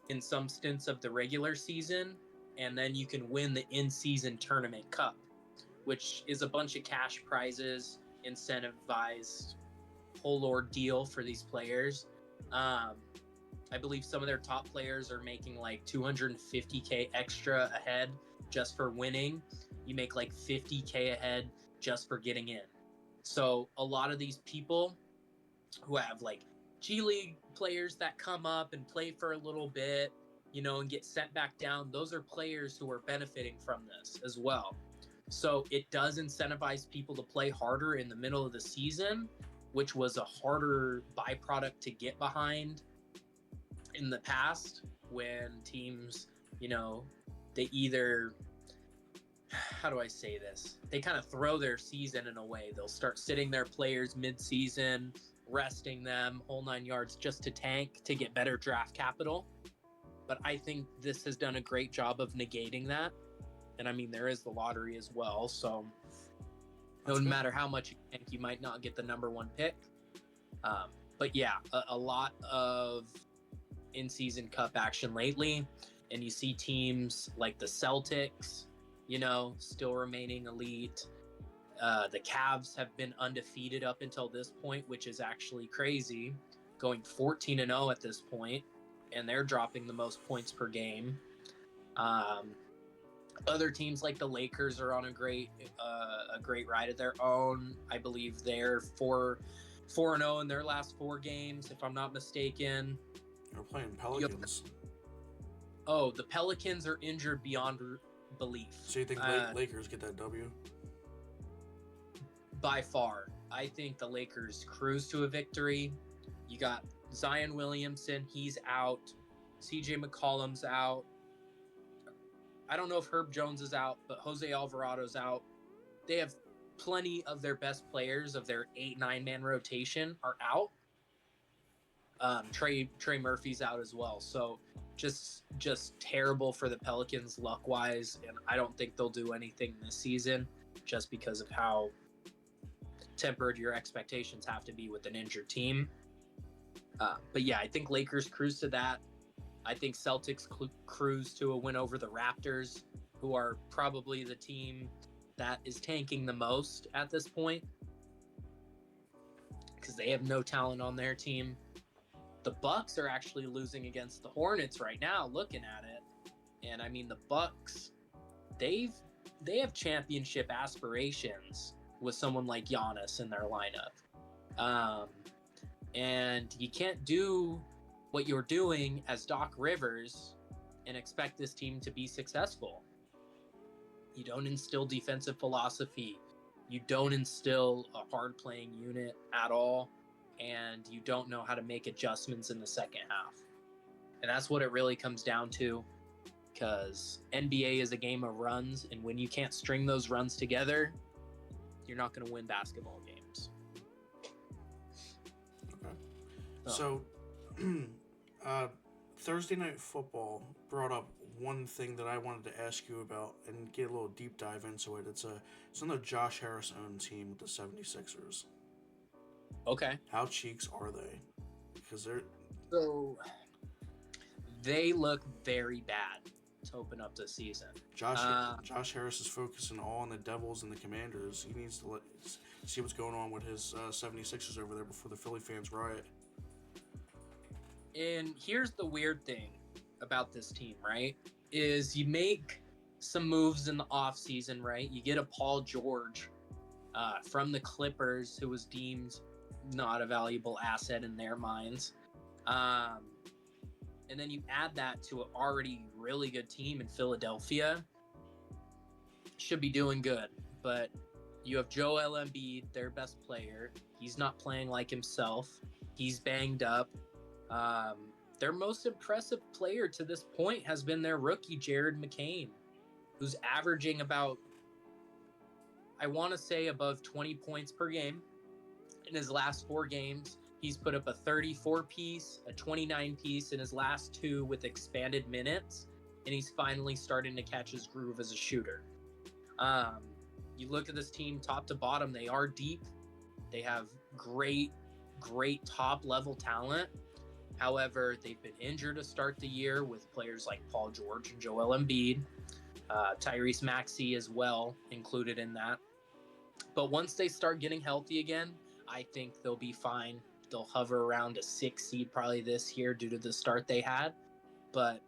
in some stints of the regular season, and then you can win the in-season tournament cup, which is a bunch of cash prizes, incentivized whole ordeal for these players. I believe some of their top players are making like 250K extra ahead just for winning. You make like 50K ahead just for getting in. So a lot of these people who have like G League players that come up and play for a little bit, and get sent back down, those are players who are benefiting from this as well. So it does incentivize people to play harder in the middle of the season, which was a harder byproduct to get behind in the past when teams, they either, how do I say this? They kind of throw their season in a way. They'll start sitting their players mid-season, resting them, whole 9 yards, just to tank to get better draft capital. But I think this has done a great job of negating that. And I mean, there is the lottery as well. So no matter how much you tank, you might not get the number one pick. But yeah, a lot of in-season cup action lately. And you see teams like the Celtics, still remaining elite. The Cavs have been undefeated up until this point, which is actually crazy, going 14-0 at this point, and they're dropping the most points per game. Other teams like the Lakers are on a great ride of their own. I believe they're 4-0 in their last 4 games, if I'm not mistaken. They're playing Pelicans. The Pelicans are injured beyond belief. So you think Lakers get that W? By far. I think the Lakers cruise to a victory. You got Zion Williamson, he's out. CJ McCollum's out. I don't know if Herb Jones is out, but Jose Alvarado's out. They have plenty of their best players of their 8-9 man rotation are out. Trey Murphy's out as well. So just terrible for the Pelicans luck-wise, and I don't think they'll do anything this season just because of how tempered your expectations have to be with an injured team. But yeah, I think Lakers cruise to that. I think Celtics cruise to a win over the Raptors, who are probably the team that is tanking the most at this point because they have no talent on their team. The Bucks are actually losing against the Hornets right now, looking at it. And I mean, the Bucks, they have championship aspirations with someone like Giannis in their lineup. And you can't do what you're doing as Doc Rivers and expect this team to be successful. You don't instill defensive philosophy. You don't instill a hard-playing unit at all. And you don't know how to make adjustments in the second half. And that's what it really comes down to, because NBA is a game of runs, and when you can't string those runs together, you're not going to win basketball games. Okay. So Thursday Night Football brought up one thing that I wanted to ask you about and get a little deep dive into it. It's another Josh Harris-owned team with the 76ers. Okay. How cheeks are they? Because they look very bad to open up the season. Josh Harris is focusing all on the Devils and the Commanders. He needs to see what's going on with his 76ers over there before the Philly fans riot. And here's the weird thing about this team, right? Is you make some moves in the offseason, right? You get a Paul George from the Clippers, who was deemed not a valuable asset in their minds. And then you add that to an already really good team in Philadelphia. Should be doing good. But you have Joel Embiid, their best player. He's not playing like himself. He's banged up. Their most impressive player to this point has been their rookie, Jared McCain, who's averaging about, I want to say, above 20 points per game. In his last 4 games, he's put up a 34-piece, a 29-piece in his last 2 with expanded minutes, and he's finally starting to catch his groove as a shooter. You look at this team top to bottom, they are deep. They have great top-level talent. However, they've been injured to start the year with players like Paul George and Joel Embiid. Tyrese Maxey as well included in that. But once they start getting healthy again, I think they'll be fine. They'll hover around a 6 seed probably this year due to the start they had. But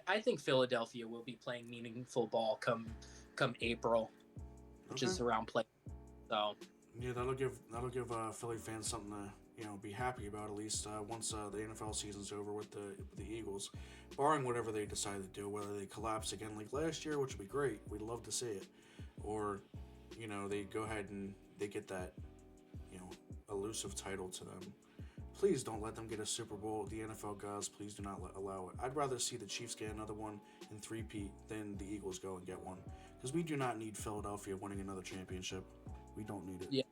I think Philadelphia will be playing meaningful ball come April, which is around play. So yeah, that'll give Philly fans something to be happy about, at least once the NFL season's over with the Eagles, barring whatever they decide to do, whether they collapse again like last year, which would be great. We'd love to see it, or they go ahead and they get that elusive title to them. Please don't let them get a Super Bowl. The NFL gods, please do not allow it. I'd rather see the Chiefs get another one and three-peat than the Eagles go and get one, because we do not need Philadelphia winning another championship. We don't need it. Yeah,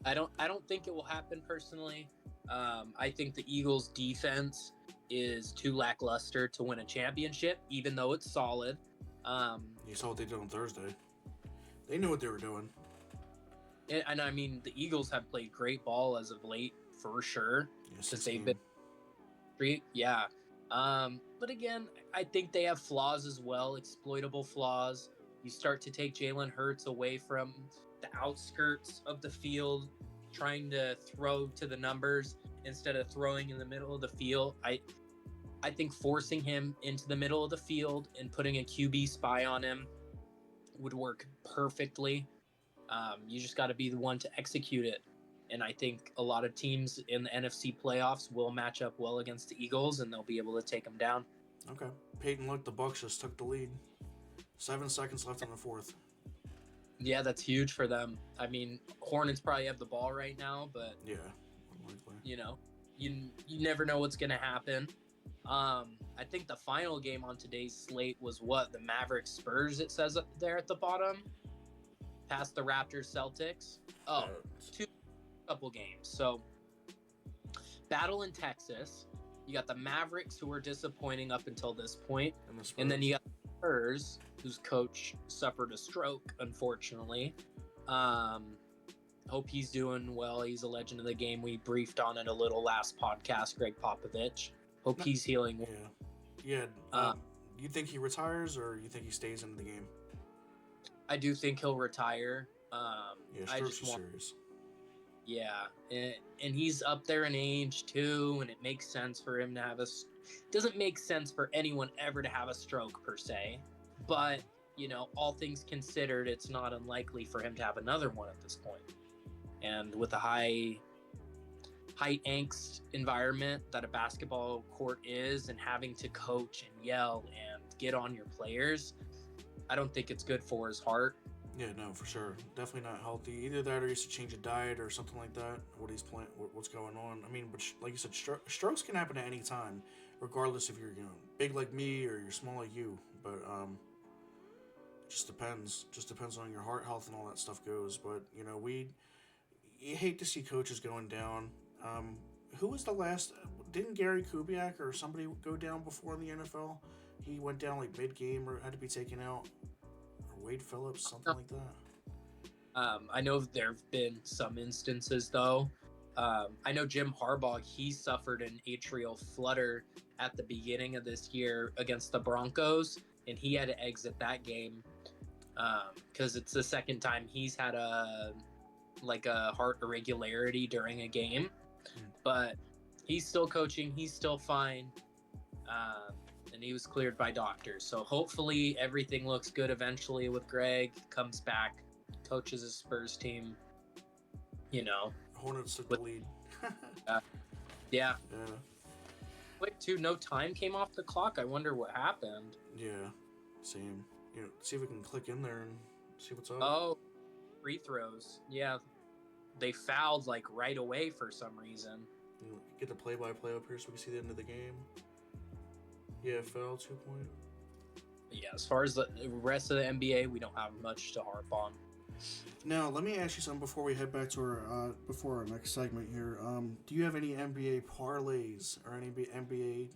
I don't think it will happen personally. I think the Eagles' defense is too lackluster to win a championship, even though it's solid. You saw what they did on Thursday. They knew what they were doing. And I mean, the Eagles have played great ball as of late, for sure, because they've been yeah. But again, I think they have flaws as well, exploitable flaws. You start to take Jalen Hurts away from the outskirts of the field, trying to throw to the numbers instead of throwing in the middle of the field. I think forcing him into the middle of the field and putting a QB spy on him would work perfectly. You just got to be the one to execute it. And I think a lot of teams in the NFC playoffs will match up well against the Eagles, and they'll be able to take them down. Okay. Peyton looked, the Bucs just took the lead. 7 seconds left in the fourth. Yeah, that's huge for them. I mean, Hornets probably have the ball right now, but yeah, unlikely. You never know what's going to happen. I think the final game on today's slate was the Mavericks Spurs, it says up there at the bottom, past the Raptors Celtics. Two couple games. So battle in Texas. You got the Mavericks, who were disappointing up until this point, and then you got the Spurs, whose coach suffered a stroke, unfortunately. Hope he's doing well. He's a legend of the game. We briefed on it a little last podcast, Greg Popovich. Hope he's healing. Yeah. You think he retires, or you think he stays into the game? I do think he'll retire. Stroke's serious. Yeah, and he's up there in age too, and it makes sense for him to have doesn't make sense for anyone ever to have a stroke per se, but all things considered, it's not unlikely for him to have another one at this point. And with a high angst environment that a basketball court is, and having to coach and yell and get on your players, I don't think it's good for his heart. Yeah, no, for sure. Definitely not healthy. Either that, or he has to change a diet or something like that. What's going on? I mean, but like you said, strokes can happen at any time, regardless if you're big like me or you're small like you. But just depends. Just depends on your heart health and all that stuff goes. But you hate to see coaches going down. Who was the last? Didn't Gary Kubiak or somebody go down before in the NFL? He went down like mid-game or had to be taken out. Wade Phillips, something like that. I know there have been some instances, though. I know Jim Harbaugh, he suffered an atrial flutter at the beginning of this year against the Broncos, and he had to exit that game because it's the second time he's had a heart irregularity during a game. But he's still coaching. He's still fine. And he was cleared by doctors. So hopefully everything looks good eventually with Greg, comes back, coaches his Spurs team, Hornets took the lead. Yeah. Wait, too, no time came off the clock. I wonder what happened. Yeah, same. See if we can click in there and see what's up. Oh, free throws. Yeah, they fouled right away for some reason. Get the play-by-play up here so we can see the end of the game. Yeah, foul, 2 point. Yeah, as far as the rest of the NBA, we don't have much to harp on. Now, let me ask you something before we head back to our next segment here. Do you have any NBA parlays or any NBA,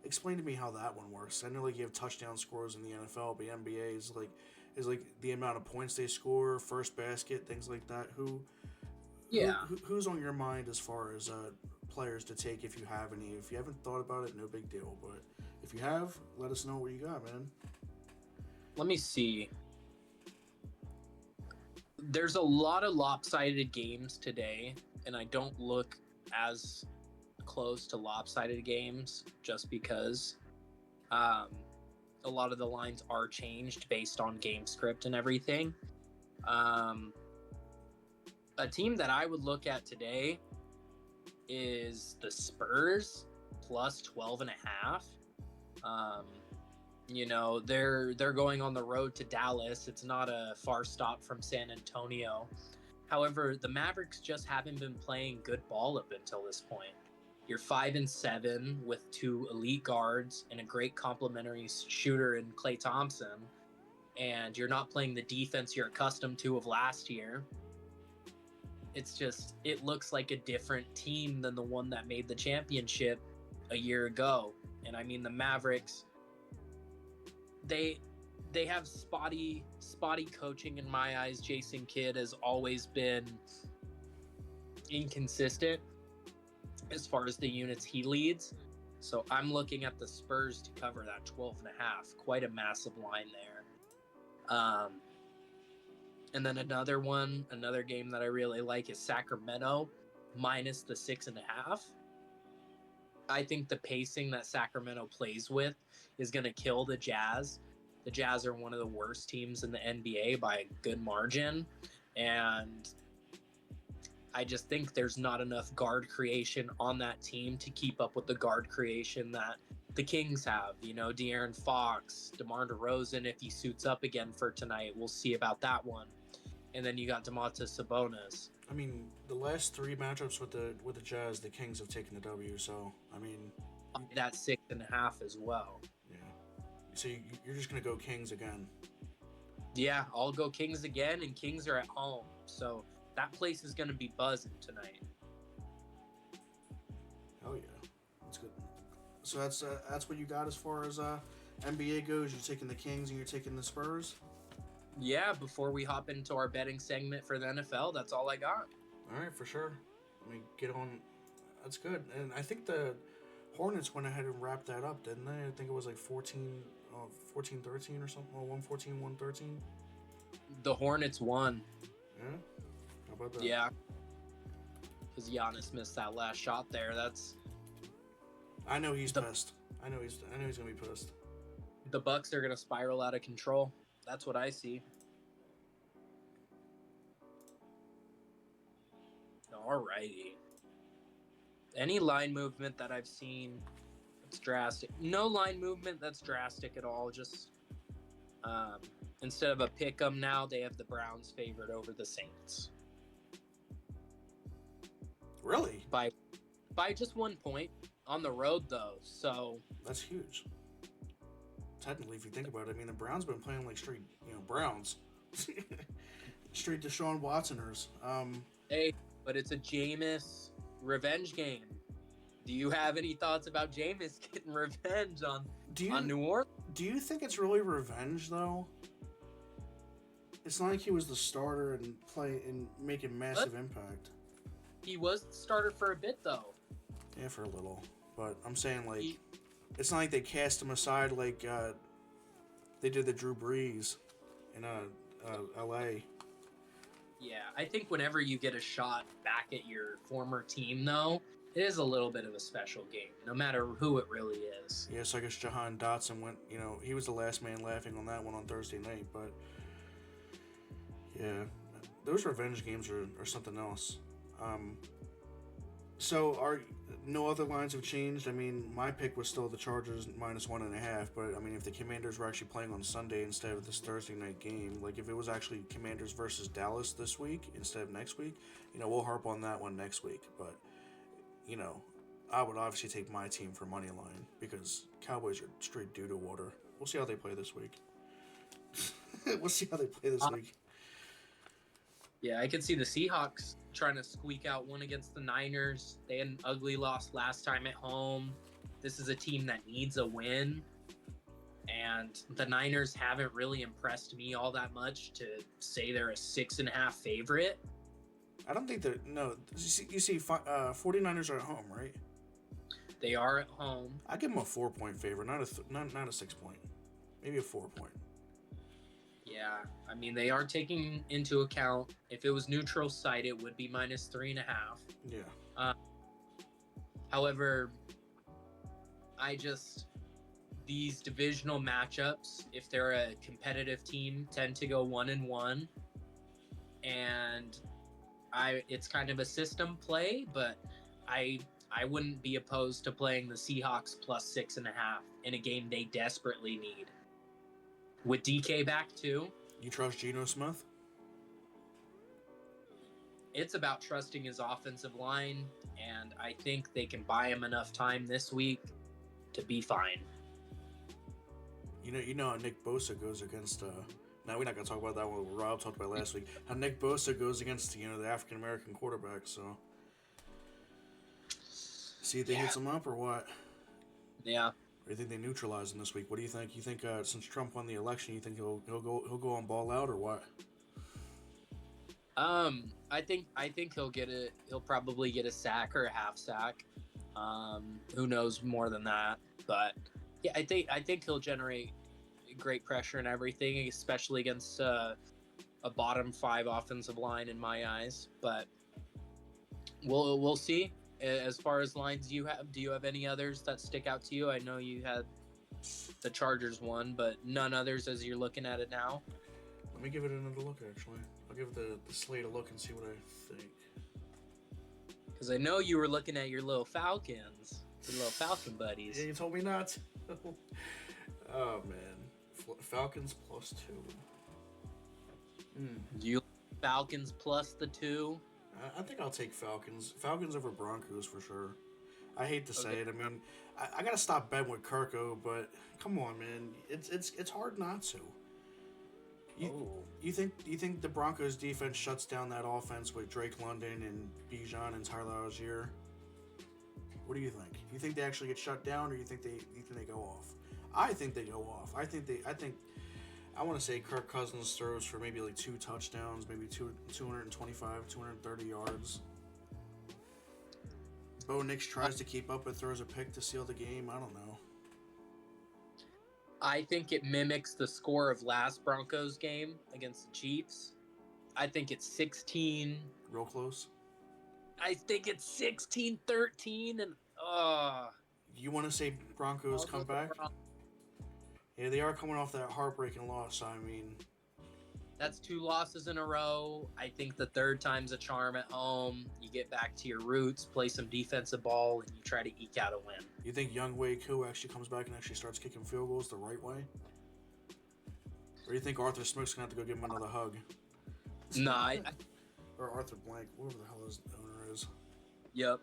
explain to me how that one works. I know you have touchdown scores in the NFL, but NBA is the amount of points they score, first basket, things like that. Who's on your mind as far as players to take if you have any? If you haven't thought about it, no big deal. But if you have, let us know what you got, man. let me see. There's a lot of lopsided games today, and I don't look as close to lopsided games just because a lot of the lines are changed based on game script and everything. A team that I would look at today is the Spurs plus 12.5. They're going on the road to Dallas. It's not a far stop from San Antonio. However, the Mavericks just haven't been playing good ball up until this point. You're 5-7 with 2 elite guards and a great complementary shooter in Klay Thompson, and you're not playing the defense you're accustomed to of last year. It looks like a different team than the one that made the championship a year ago. And I mean, the Mavericks, they have spotty coaching in my eyes. Jason Kidd has always been inconsistent as far as the units he leads. So I'm looking at the Spurs to cover that 12.5. Quite a massive line there. And then another game that I really like is Sacramento minus the 6.5. I think the pacing that Sacramento plays with is going to kill the Jazz. The Jazz are one of the worst teams in the NBA by a good margin. And I just think there's not enough guard creation on that team to keep up with the guard creation that the Kings have. De'Aaron Fox, DeMar DeRozan, if he suits up again for tonight, we'll see about that one. And then you got Domantas Sabonis. I mean, the last 3 matchups with the Jazz, the Kings have taken the W. So I mean, that's 6.5 as well. Yeah. So you're just gonna go Kings again? Yeah, I'll go Kings again, and Kings are at home, so that place is gonna be buzzing tonight. Oh yeah, that's good. So that's what you got as far as NBA goes. You're taking the Kings and you're taking the Spurs. Yeah, before we hop into our betting segment for the NFL, that's all I got. All right, for sure. Let me get on. That's good. And I think the Hornets went ahead and wrapped that up, didn't they? I think it was like 14-13 or something. Or 114-113. The Hornets won. Yeah? How about that? Yeah. Because Giannis missed that last shot there. I know he's pissed. I know he's going to be pissed. The Bucks are going to spiral out of control. That's what I see. Alrighty. Any line movement that I've seen that's drastic. No line movement that's drastic at all. Just instead of a pick 'em now, they have the Browns favored over the Saints. Really? By just 1 point on the road though. So that's huge. Technically, if you think about it, I mean, the Browns been playing like straight, Browns. Straight Deshaun Watsoners. Hey, but it's a Jameis revenge game. Do you have any thoughts about Jameis getting revenge on New Orleans? Do you think it's really revenge, though? It's not like he was the starter and making massive impact. He was the starter for a bit, though. Yeah, for a little. But I'm saying, it's not like they cast him aside like they did the Drew Brees in L.A. Yeah, I think whenever you get a shot back at your former team, though, it is a little bit of a special game, no matter who it really is. Yeah, so I guess Jahan Dotson went, he was the last man laughing on that one on Thursday night. But, yeah, those revenge games are something else. So no other lines have changed. I mean, my pick was still the Chargers minus 1.5. But I mean, if the Commanders were actually playing on Sunday instead of this Thursday night game, like if it was actually Commanders versus Dallas this week instead of next week, we'll harp on that one next week. But I would obviously take my team for money line because Cowboys are straight doo-doo water. We'll see how they play this week. Week. Yeah, I can see the Seahawks trying to squeak out one against the Niners. They had an ugly loss last time at home. This is a team that needs a win. And the Niners haven't really impressed me all that much to say they're a 6.5 favorite. I don't think no. You see 49ers are at home, right? They are at home. I give them a 4-point favorite, not a 6 point. Maybe a 4 point. Yeah, I mean they are taking into account if it was neutral site, it would be -3.5. Yeah. However, these divisional matchups, if they're a competitive team, tend to go 1-1, and it's kind of a system play, but I wouldn't be opposed to playing the Seahawks +6.5 in a game they desperately need. With DK back too. You trust Geno Smith? It's about trusting his offensive line, and I think they can buy him enough time this week to be fine. You know how Nick Bosa goes against. Now we're not gonna talk about that one. Rob talked about last week. How Nick Bosa goes against the African American quarterback. So, see if they hit him up or what? Yeah. Or you think they neutralize him this week? What do you think? You think since Trump won the election, you think he'll go on ball out or what? I think he'll probably get a sack or a half sack. Who knows more than that? But yeah, I think he'll generate great pressure and everything, especially against a bottom 5 offensive line in my eyes. But we'll see. As far as lines do you have any others that stick out to you? I know you had the Chargers one, but none others as you're looking at it now. Let me give it another look. Actually, I'll give the slate a look and see what I think. Because I know you were looking at your little Falcons, your little Falcon buddies. Yeah, you told me not to. Oh man, Falcons +2. You Falcons plus the 2. I think I'll take Falcons. Falcons over Broncos for sure. I hate to say it. I mean, I gotta stop betting with Kirko, but come on, man, it's hard not to. You think the Broncos defense shuts down that offense with Drake London and Bijan and Tyler Algier? What do you think? You think they actually get shut down, or you think they go off? I think they go off. I want to say Kirk Cousins throws for maybe like 2 touchdowns, maybe 225, 230 yards. Bo Nix tries to keep up but throws a pick to seal the game. I don't know. I think it mimics the score of last Broncos game against the Chiefs. I think it's 16. Real close. I think it's 16-13, and You want to say Broncos come back? Yeah, they are coming off that heartbreaking loss. I mean, that's 2 losses in a row. I think the third time's a charm at home. You get back to your roots, play some defensive ball, and you try to eke out a win. You think Young Wei Koo actually comes back and actually starts kicking field goals the right way? Or do you think Arthur Smith's going to have to go give him another hug? Nah. Or Arthur Blank, whoever the hell his owner is. Yep.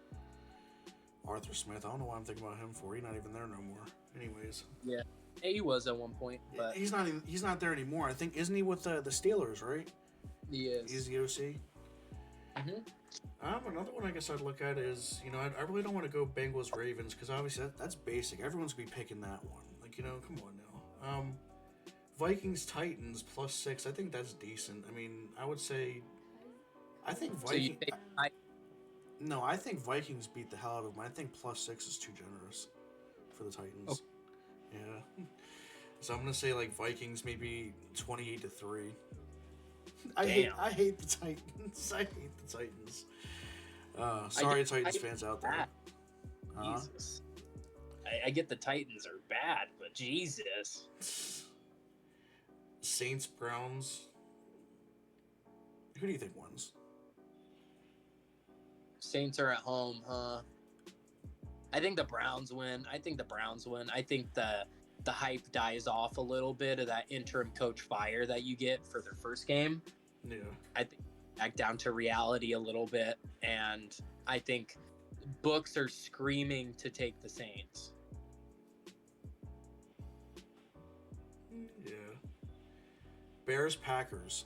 Arthur Smith. I don't know why I'm thinking about him for. He's not even there no more. Anyways. Yeah. He was at one point, but he's not there anymore. I think, isn't he with the Steelers, right? He is. He's the OC. Another one I guess I'd look at is, I really don't want to go Bengals Ravens because obviously that's basic. Everyone's gonna be picking that one. Like, come on now. Vikings Titans +6. I think that's decent. I mean, I would say, I think Vikings. No, I think Vikings beat the hell out of them. I think +6 is too generous for the Titans. Oh. Yeah. So I'm gonna say like Vikings maybe 28-3. I hate the Titans. I hate the Titans. Sorry, Titans fans out there. Jesus. I get the Titans are bad, but Jesus. Saints Browns. Who do you think wins? Saints are at home, huh? I think the Browns win. I think the hype dies off a little bit of that interim coach fire that you get for their first game. Yeah. I think back down to reality a little bit, and I think books are screaming to take the Saints. Yeah. Bears Packers.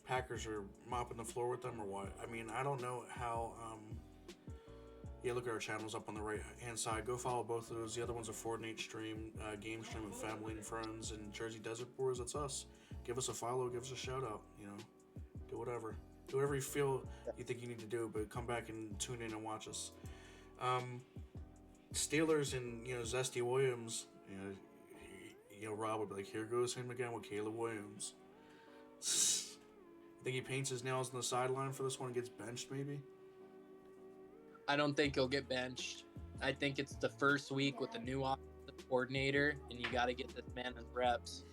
Packers are mopping the floor with them or what? I mean, I don't know how. Yeah, look at our channels up on the right hand side. Go follow both of those. The other one's a Fortnite stream, game stream with family and friends, and Jersey Desert Boys. That's us. Give us a follow. Give us a shout out. Do whatever. Do whatever you feel you think you need to do, but come back and tune in and watch us. Steelers and Zesty Williams. Rob would be like, here goes him again with Caleb Williams. Think he paints his nails on the sideline for this one and gets benched, maybe? I don't think he'll get benched. I think it's the first week with the new offensive coordinator, and you got to get this man his reps.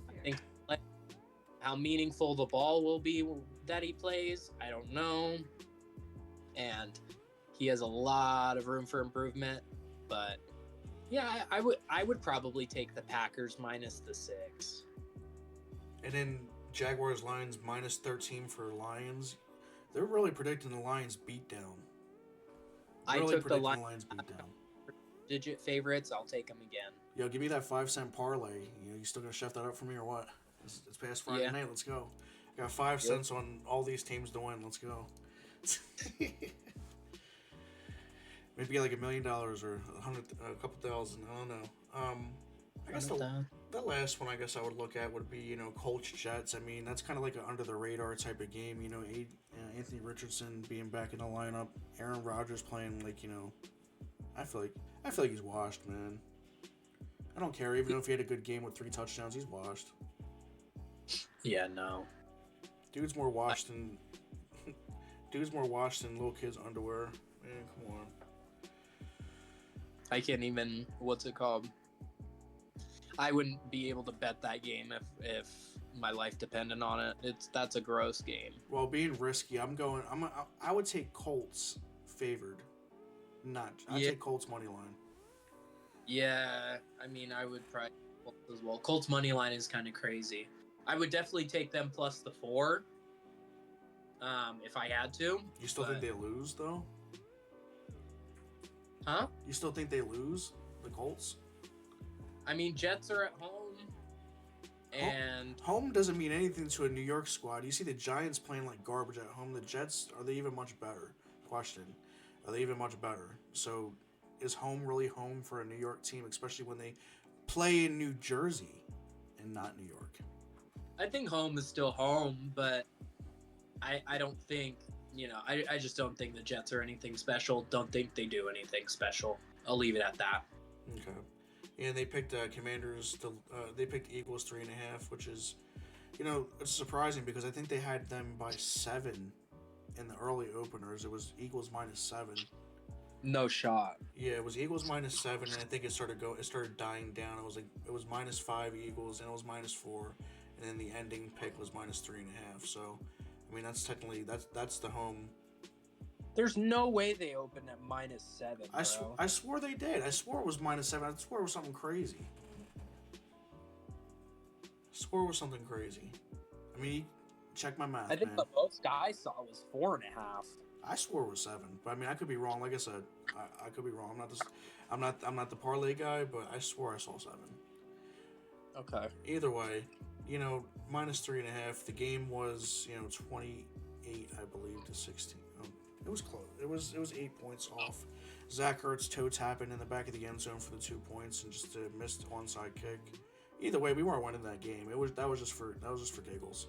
I think how meaningful the ball will be that he plays, I don't know. And he has a lot of room for improvement. But yeah, I would probably take the Packers minus the 6. And then Jaguars Lions minus 13 for Lions. They're really predicting the Lions beatdown. I took the Lions beatdown. Digit favorites. I'll take them again. Yo, give me that 5-cent parlay. You still gonna chef that up for me or what? It's past Friday night. Let's go. I got 5 cents on all these teams to win. Let's go. Maybe get like $1 million or a couple thousand. I don't know. I guess the last one I guess I would look at would be Colts Jets. I mean that's kind of like an under the radar type of game. Anthony Richardson being back in the lineup. Aaron Rodgers playing I feel like he's washed, man. I don't care even if he had a good game with 3 touchdowns. He's washed. Yeah, no. Dude's more washed than little kids' underwear. Man, come on. I can't even. What's it called? I wouldn't be able to bet that game if my life depended on it. That's a gross game. Well, being risky, I would take Colts favored. I'd take Colts money line. Yeah, I mean, I would probably Colts as well. Colts money line is kind of crazy. I would definitely take them plus the 4. If I had to. You still think they lose though? Huh? You still think they lose, the Colts? I mean, Jets are at home, and home doesn't mean anything to a New York squad. You see the Giants playing like garbage at home. The Jets, are they even much better? Question. Are they even much better? So, is home really home for a New York team, especially when they play in New Jersey and not New York? I think home is still home, but I don't think, I just don't think the Jets are anything special. Don't think they do anything special. I'll leave it at that. Okay. And they picked Commanders. They picked Eagles 3.5, which is, it's surprising because I think they had them by 7 in the early openers. It was Eagles minus 7. No shot. Yeah, it was Eagles minus 7, and I think it started dying down. It was minus 5 Eagles, and it was minus 4, and then the ending pick was minus 3.5. So, I mean, that's technically that's the home. There's no way they opened at minus 7. Bro. I swore they did. I swore it was minus 7. I swore it was something crazy. I mean, check my math. I think the most I saw was 4.5. I swore it was 7, but I mean, I could be wrong. Like I said, I could be wrong. I'm not the parlay guy, but I swore I saw 7. Okay. Either way, minus 3.5. The game was 28, I believe, to 16. It was close. It was 8 points off. Zach Ertz toe tapping in the back of the end zone for the 2 points and just a missed onside kick. Either way, we weren't winning that game. That was just for giggles,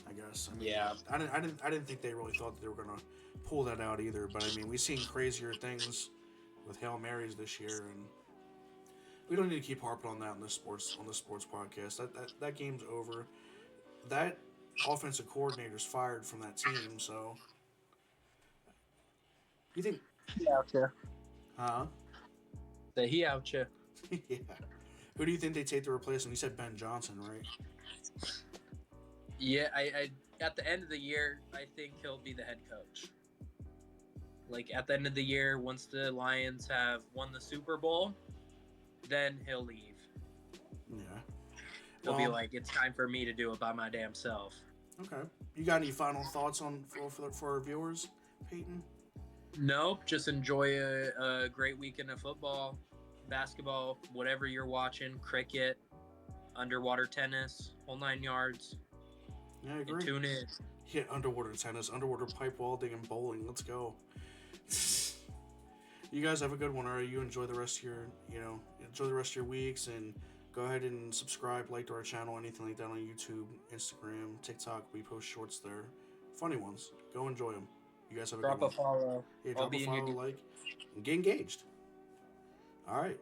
I guess. I mean, yeah. I didn't think they really thought that they were gonna pull that out either. But I mean, we've seen crazier things with Hail Marys this year, and we don't need to keep harping on that on this sports podcast. That game's over. That offensive coordinator's fired from that team, so. You think? He out you. Huh? He out you. Yeah. Who do you think they take to replace him? You said Ben Johnson, right? Yeah, I at the end of the year, I think he'll be the head coach. Like at the end of the year, once the Lions have won the Super Bowl, then he'll leave. Yeah. He'll be like, it's time for me to do it by my damn self. Okay. You got any final thoughts for our viewers, Peyton? Nope, just enjoy a great weekend of football, basketball, whatever you're watching, cricket, underwater tennis, whole 9 yards. Yeah, I agree. And tune in. Yeah, underwater tennis, underwater pipe welding, and bowling. Let's go. You guys have a good one. All right, you enjoy the rest of your weeks, and go ahead and subscribe, like to our channel, anything like that on YouTube, Instagram, TikTok. We post shorts there, funny ones. Go enjoy them. You guys have a good one. Drop a follow. Yeah, drop a follow, like, and get engaged. All right.